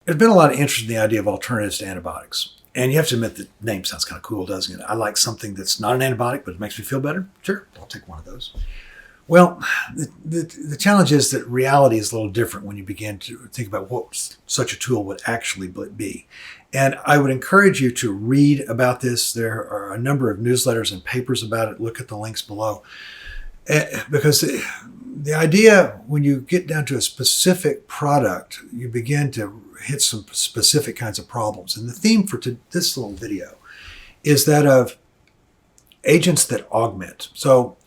there's been a lot of interest in the idea of alternatives to antibiotics. And you have to admit the name sounds kind of cool, doesn't it? I like something that's not an antibiotic, but it makes me feel better. Sure, I'll take one of those. Well, the challenge is that reality is a little different when you begin to think about what such a tool would actually be. And I would encourage you to read about this. There are a number of newsletters and papers about it. Look at the links below. Because the idea, when you get down to a specific product, you begin to hit some specific kinds of problems. And the theme for this little video is that of agents that augment. So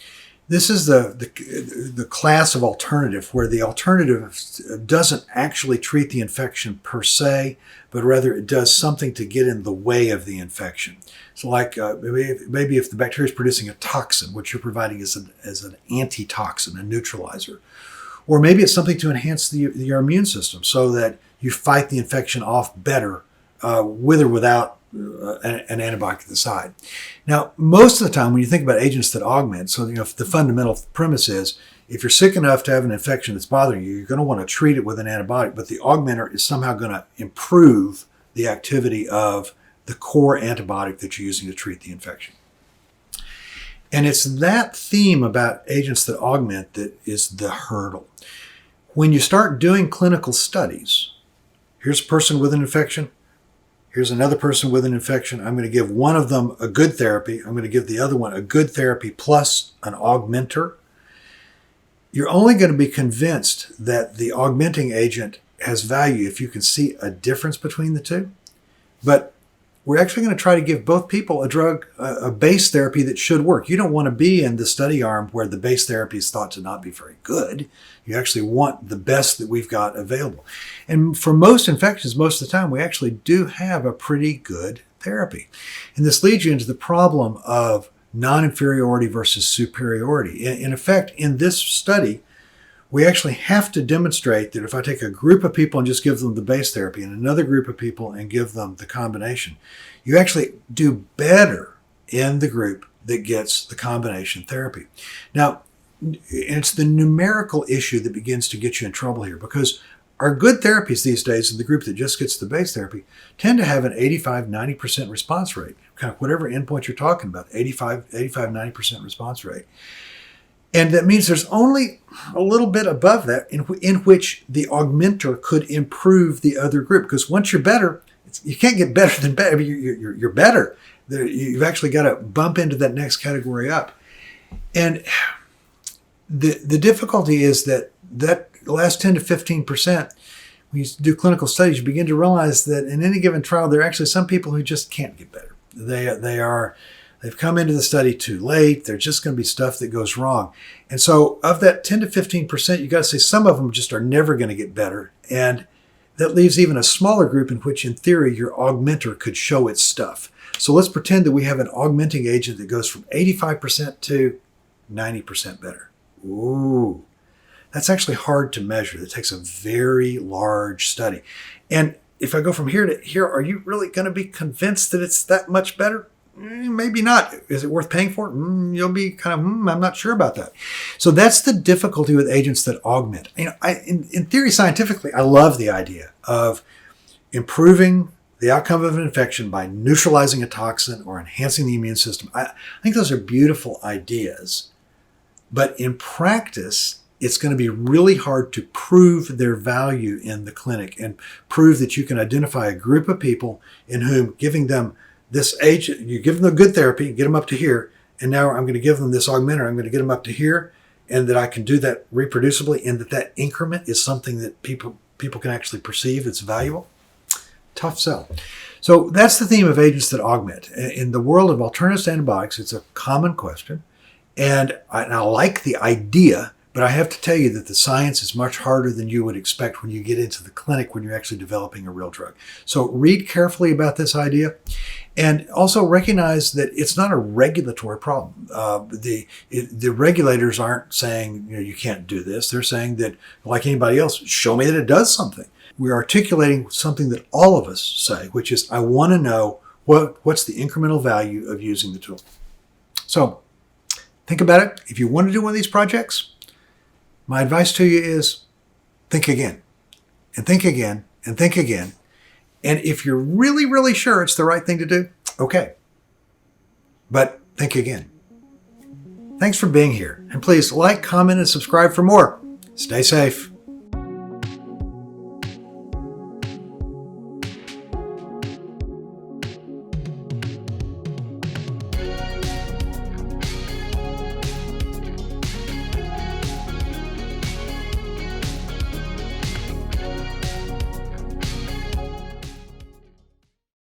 this is the class of alternative where the alternative doesn't actually treat the infection per se, but rather it does something to get in the way of the infection. So like maybe if the bacteria is producing a toxin, what you're providing is an antitoxin, a neutralizer. Or maybe it's something to enhance your immune system so that you fight the infection off better with or without an antibiotic at the side. Now, most of the time when you think about agents that augment, so the fundamental premise is if you're sick enough to have an infection that's bothering you, you're going to want to treat it with an antibiotic, but the augmenter is somehow going to improve the activity of the core antibiotic that you're using to treat the infection. And it's that theme about agents that augment that is the hurdle. When you start doing clinical studies, here's a person with an infection, here's another person with an infection. I'm going to give one of them a good therapy. I'm going to give the other one a good therapy plus an augmenter. You're only going to be convinced that the augmenting agent has value if you can see a difference between the two. But we're actually going to try to give both people a drug, a base therapy that should work. You don't want to be in the study arm where the base therapy is thought to not be very good. You actually want the best that we've got available. And for most infections, most of the time, we actually do have a pretty good therapy. And this leads you into the problem of non-inferiority versus superiority. In effect, in this study, we actually have to demonstrate that if I take a group of people and just give them the base therapy and another group of people and give them the combination, you actually do better in the group that gets the combination therapy. Now, it's the numerical issue that begins to get you in trouble here, because our good therapies these days in the group that just gets the base therapy tend to have an 85-90% response rate, kind of whatever endpoint you're talking about, 85-90% response rate. And that means there's only a little bit above that in which the augmenter could improve the other group. Because once you're better, you can't get better than better. I mean, you're better. You've actually got to bump into that next category up. And the difficulty is that last 10 to 15%, when you do clinical studies, you begin to realize that in any given trial, there are actually some people who just can't get better. They've come into the study too late. There's just going to be stuff that goes wrong. And so of that 10 to 15%, you got to say some of them just are never going to get better. And that leaves even a smaller group in which, in theory, your augmenter could show its stuff. So let's pretend that we have an augmenting agent that goes from 85% to 90% better. Ooh, that's actually hard to measure. It takes a very large study. And if I go from here to here, are you really going to be convinced that it's that much better? Maybe not. Is it worth paying for it? You'll be kind of, I'm not sure about that. So that's the difficulty with agents that augment. In theory, scientifically, I love the idea of improving the outcome of an infection by neutralizing a toxin or enhancing the immune system. I think those are beautiful ideas. But in practice, it's going to be really hard to prove their value in the clinic and prove that you can identify a group of people in whom giving them this agent, you give them a good therapy, get them up to here, and now I'm going to give them this augmenter, I'm going to get them up to here, and that I can do that reproducibly, and that increment is something that people can actually perceive it's valuable. Tough sell. So that's the theme of agents that augment. In the world of alternatives to antibiotics, it's a common question, and I like the idea, but I have to tell you that the science is much harder than you would expect when you get into the clinic when you're actually developing a real drug. So read carefully about this idea. And also recognize that it's not a regulatory problem. The regulators aren't saying you can't do this. They're saying that, like anybody else, show me that it does something. We're articulating something that all of us say, which is, I want to know what's the incremental value of using the tool. So think about it. If you want to do one of these projects, my advice to you is think again, and think again, and think again. And if you're really, really sure it's the right thing to do, okay. But think again. Thanks for being here. And please like, comment, and subscribe for more. Stay safe.